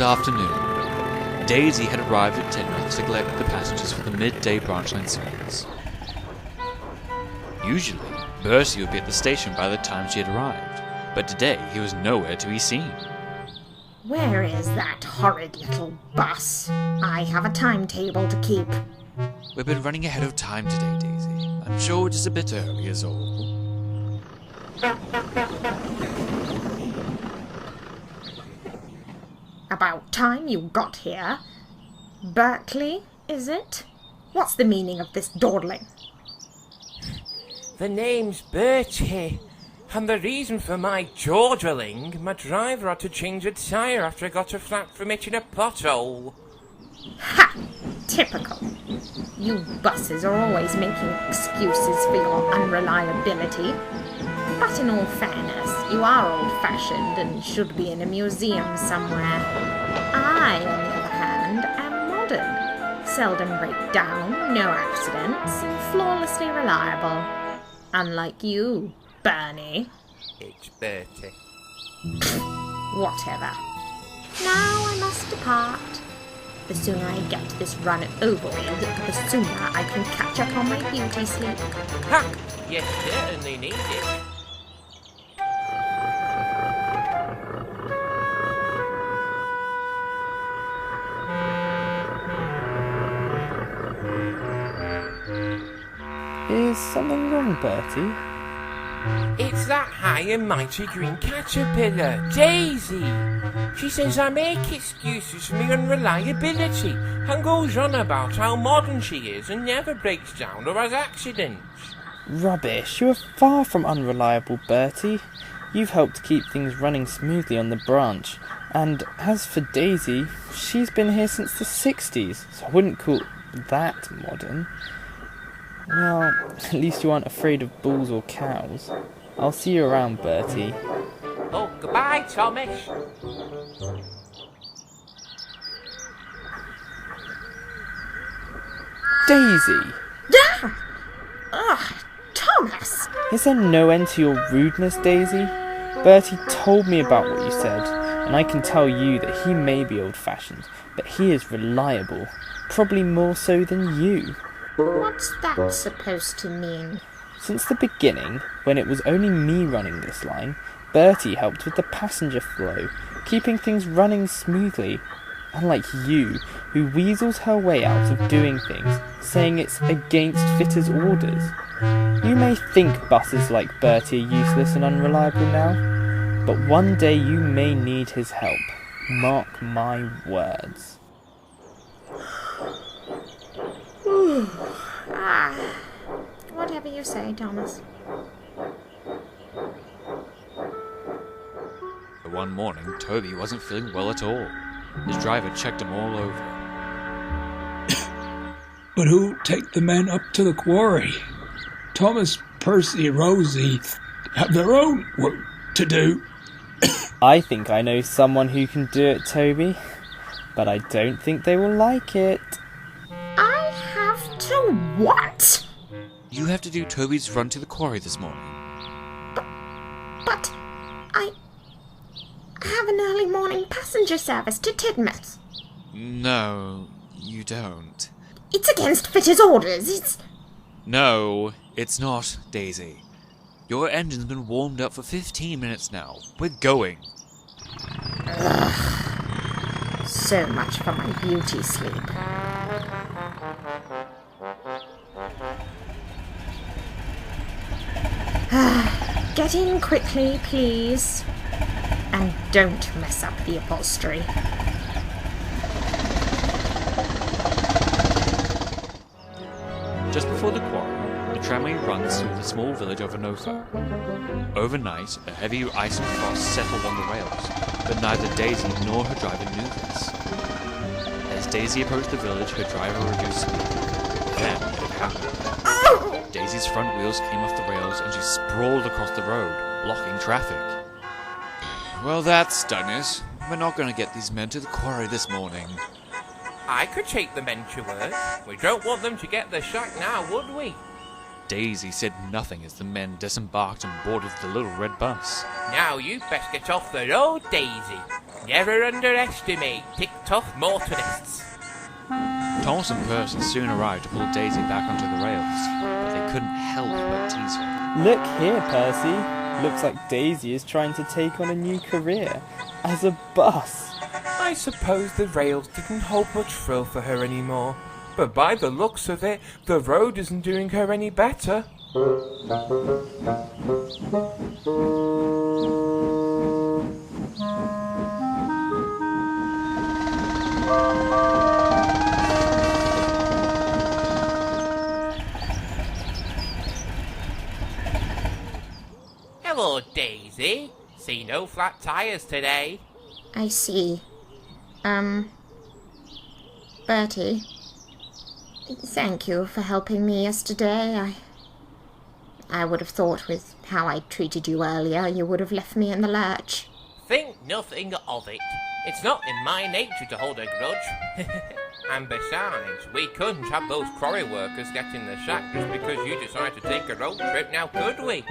afternoon. Daisy had arrived at Tidmouth to collect the passengers for the midday branch line service. Usually, Bertie would be at the station by the time she had arrived, but today he was nowhere to be seen. Where is that horrid little bus? I have a timetable to keep. We've been running ahead of time today, Daisy. I'm sure we're just a bit early is all. About time you got here. Berkeley, is it? What's the meaning of this dawdling? The name's Bertie, and the reason for my jaw-drilling, my driver had to change a tyre after I got a flat from hitting a pothole. Ha! Typical. You buses are always making excuses for your unreliability. But in all fairness, you are old-fashioned and should be in a museum somewhere. I, on the other hand, am modern. Seldom break down, no accidents, flawlessly reliable. Unlike you, Bernie. It's Bertie. Whatever. Now I must depart. The sooner I get this run over with, the sooner I can catch up on my beauty sleep. Ha! You certainly need it. Is something wrong, Bertie? It's that high and mighty green caterpillar, Daisy. She says I make excuses for my unreliability and goes on about how modern she is and never breaks down or has accidents. Rubbish. You are far from unreliable, Bertie. You've helped keep things running smoothly on the branch. And as for Daisy, she's been here since the 60s, so I wouldn't call that modern. Well, at least you aren't afraid of bulls or cows. I'll see you around, Bertie. Oh, goodbye, Thomas. Daisy! Yeah! Ugh, Thomas! Is there no end to your rudeness, Daisy? Bertie told me about what you said, and I can tell you that he may be old-fashioned, but he is reliable, probably more so than you. What's that supposed to mean? Since the beginning, when it was only me running this line, Bertie helped with the passenger flow, keeping things running smoothly. Unlike you, who weasels her way out of doing things, saying it's against fitters' orders. You may think buses like Bertie are useless and unreliable now, but one day you may need his help. Mark my words. Whatever you say, Thomas. One morning, Toby wasn't feeling well at all. His driver checked him all over. But who'll take the men up to the quarry? Thomas, Percy, Rosie have their own work to do. I think I know someone who can do it, Toby, but I don't think they will like it. I have to what? You have to do Toby's run to the quarry this morning. But I have an early morning passenger service to Tidmouth. No, you don't. It's against fitters' orders. No, it's not, Daisy. Your engine's been warmed up for 15 minutes now. We're going. Ugh. So much for my beauty sleep. Get in quickly, please. And don't mess up the upholstery. Just before the quarry, the tramway runs through the small village of Anofa. Overnight, a heavy ice and frost settled on the rails, but neither Daisy nor her driver knew this. As Daisy approached the village, her driver reduced speed. Then it happened. Daisy's front wheels came off the rails and she sprawled across the road, blocking traffic. Well, that's done it. We're not going to get these men to the quarry this morning. I could take the men to work. We don't want them to get the shock now, would we? Daisy said nothing as the men disembarked and boarded the little red bus. Now you best get off the road, Daisy. Never underestimate tough motorists. Thomas and Percy soon arrived to pull Daisy back onto the rails, but they couldn't help but tease her. Look here, Percy. Looks like Daisy is trying to take on a new career as a bus. I suppose the rails didn't hold much thrill for her anymore. But by the looks of it, the road isn't doing her any better. Hello, Daisy. See no flat tires today. I see. Bertie, thank you for helping me yesterday. I would have thought with how I treated you earlier, you would have left me in the lurch. Think nothing of it. It's not in my nature to hold a grudge. And besides, we couldn't have those quarry workers get in the sack just because you decided to take a road trip, now could we?